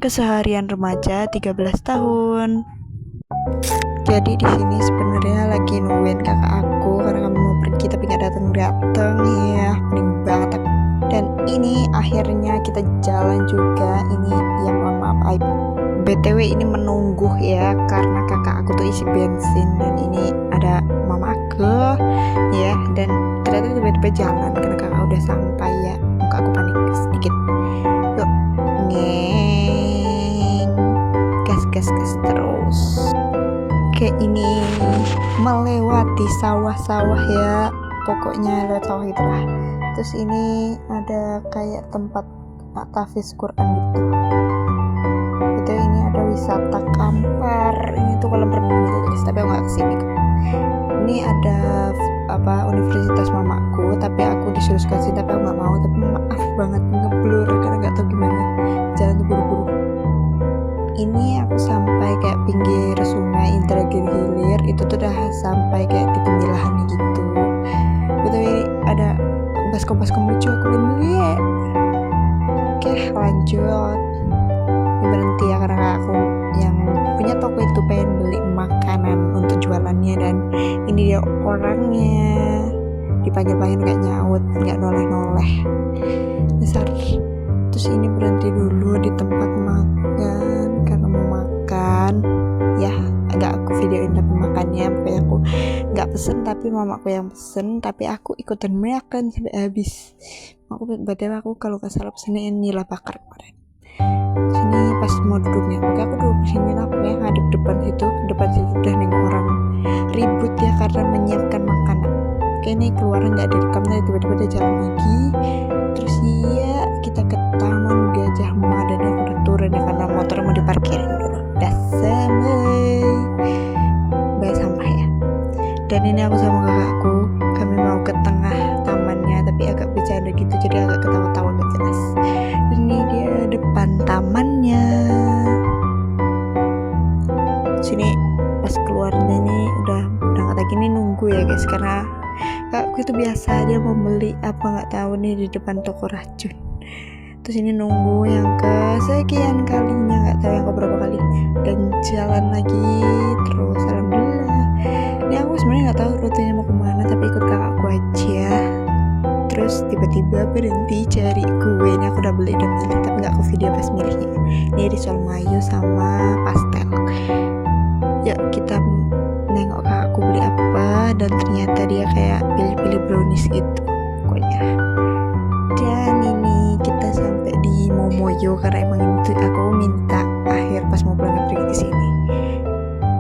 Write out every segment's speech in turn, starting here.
Keseharian remaja 13 tahun. Jadi di sini sebenarnya lagi nungguin kakak aku karena kami mau pergi tapi nggak datang ya, pening banget. Dan ini akhirnya kita jalan juga. Ini ya mohon maaf Aib. BTW ini menunggu ya karena kakak aku tuh isi bensin dan ini ada mama aku ya, dan ternyata tiba-tiba jalan karena kakak udah sampai ya. Muka aku panik sedikit. Yuk ngeng, gas terus. Kayak ini melewati sawah-sawah ya, pokoknya lewat sawah itulah. Terus ini ada kayak tempat tahfiz Quran gitu. Itu ini ada wisata Kampar. Ini tuh kolam renang gitu guys, tapi aku nggak kesini. Ini ada universitas mamaku, tapi aku disuruh kasih tapi aku nggak mau. Tapi maaf banget ngeblur karena nggak tahu gimana jalan tuh buru-buru. Ini aku sampai kayak pinggir sungai Indragiri Hilir, itu tuh udah sampai kayak di pemilahan gitu. Betul, ada baskom lucu aku beli. Oke lanjut. Ini berhenti ya karena aku yang punya toko itu pengen beli makanan untuk jualannya, dan ini dia orangnya dipanggil-panggil nggak nyaut, nggak noleh besar. Terus ini berhenti dulu di tempat makan karena mau makan ya, agak aku videoin tapi makannya. Pokoknya aku nggak pesen tapi mamaku yang pesen, tapi aku ikutan makan sampai habis. Aku kalau nggak salah pesennya nila bakar kemarin. Sini pas mau duduknya, oke aku duduk di sini lah, pokoknya ngadep depan situ udah nengok orang ribut ya karena menyiapkan makanan. Oke ini keluaran nggak direkam, tapi tiba-tiba dia jalan lagi. Terus iya kita ke Taman Gajah Mada dan udah turun ya karena motor mau diparkirin dulu. Bayar sampah ya. Dan ini aku sama kakakku, kami mau ke tengah tamannya tapi agak bercanda gitu, jadi agak ketawa-tawa gak jelas. Ini dia depan tamannya. Sini pas keluarnya nih udah nggak lagi nih nunggu ya guys, karena kakakku itu biasa dia mau beli apa nggak tahu nih di depan toko racun. Terus ini nunggu yang kesekian kalinya, nggak tahu yang keberapa kali, dan jalan lagi terus. Alhamdulillah. Ini aku sebenarnya nggak tahu rutenya mau kemana tapi ikut kakakku aja. Terus tiba-tiba berhenti cari kue. Ini aku udah beli tapi nggak ke video pas milihnya. Ini risol mayo sama pastel. Yuk kita nengok kakakku beli apa, dan ternyata dia kayak pilih-pilih brownies gitu pokoknya. Dan ini kita sampai di Momoyo karena emang itu aku minta akhir pas mau pergi ke sini.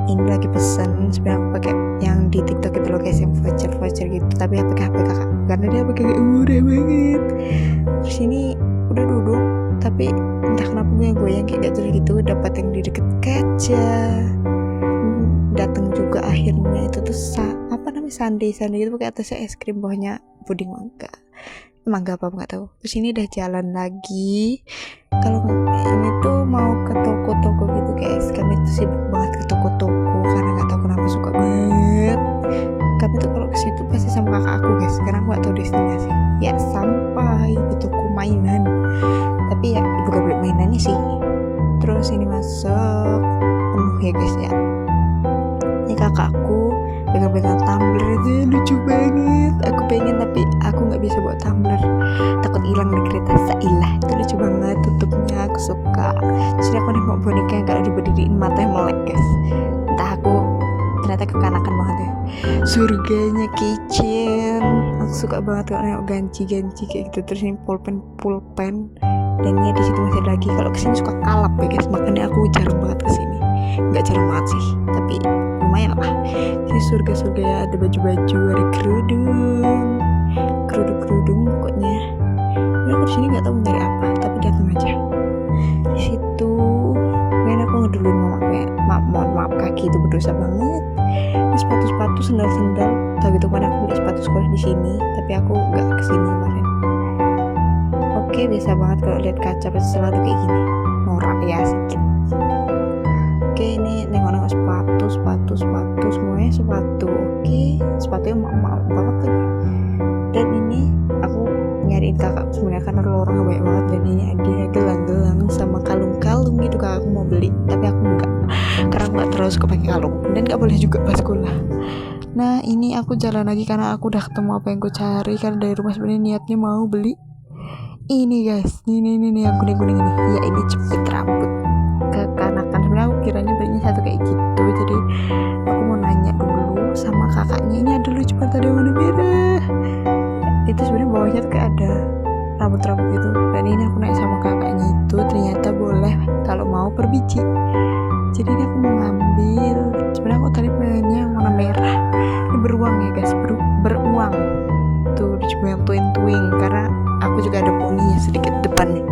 Ini lagi pesan, sebenarnya aku pakai yang di TikTok itu loh guys, yang voucher gitu, tapi pakai HP kakak karena dia pakai murah banget. Terus ini udah duduk tapi entah kenapa gue goyang kayak gak jelas gitu, dapat yang di deket kaca. Datang juga akhirnya itu tuh sundae gitu, pakai atasnya es krim, bawahnya puding mangga apa nggak tahu. Terus ini udah jalan lagi. Kalau ini tuh mau ke toko-toko gitu guys, kami tuh sibuk banget ke toko-toko karena nggak tahu kenapa suka banget. Kami tuh kalau ke situ pasti sama kakak aku guys, karena aku nggak tahu destinasi. Ya sampai di toko mainan, tapi ya bukan beli mainannya sih. Terus ini masuk penuh ya guys ya. Ini kakakku pegang-pegang tumbler, itu lucu banget. Aku pengen tapi aku nggak bisa bawa tumbler, takut hilang di kereta. Sailah itu lucu banget tutupnya, aku suka. Jadi aku nengok boneka yang kalau diberdiriin matanya melek guys. Entah aku ternyata kekanakan banget ya. Surganya kitchen, aku suka banget kalau nengok ganci kayak gitu. Terus ini pulpen dan ini di situ masih ada lagi. Kalau kesini suka kalap ya guys, makanya aku jarang banget kesini. Nggak jarang banget sih, tapi lumayan lah. Ini surga ya, ada baju-baju, ada kerudung pokoknya. Ini aku disini nggak tahu nyari apa, tapi datang aja. Di situ, main aku ngeduluin mohon maaf kaki itu berdosa banget. Ini sepatu, sendal. Tahu gitu kan aku beli sepatu sekolah di sini, tapi aku nggak kesini kemarin. Oke, biasa banget kalau lihat kaca pasti selalu kayak gini, norak ya sedikit. Oke ini nengok sepatu semuanya sepatu. Oke sepatunya mahal banget lagi. Dan ini aku nyariin kakak sebenarnya karena orang banyak banget, dan ini ada gelang-gelang sama kalung-kalung gitu kak, aku mau beli tapi aku enggak, karena aku nggak terlalu suka pakai kalung dan nggak boleh juga pas sekolah. Nah ini aku jalan lagi karena aku udah ketemu apa yang aku cari, karena dari rumah sebenarnya niatnya mau beli ini guys, ini yang kuning ini ya, ini jepit rambut kekanakan. Sebenarnya aku kiranya belinya satu kayak gitu, jadi aku mau nanya dulu sama kakaknya, ini ada lucu banget ada warna merah itu, sebenarnya bawahnya tuh kayak ada rambut-rambut gitu, dan ini aku nanya sama kakaknya itu ternyata boleh kalau mau per biji. Jadi ini aku mau ngambil, sebenarnya aku tadi pengennya yang warna merah, ini beruang ya guys, beruang tuh, cuma yang twing karena aku juga ada poninya sedikit depannya.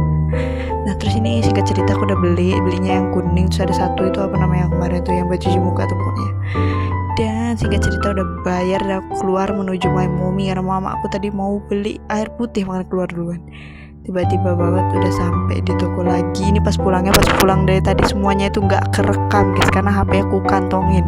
Nah terus ini singkat cerita aku udah belinya yang kuning, terus ada satu itu apa namanya yang kemarin tuh yang buat cuci muka tuh pokoknya. Dan singkat cerita udah bayar dan aku keluar menuju my mommy karena mama aku tadi mau beli air putih, makanya keluar duluan. Tiba-tiba banget udah sampai di toko lagi. Ini pas pulang dari tadi semuanya itu nggak kerekam guys, karena HP aku kantongin.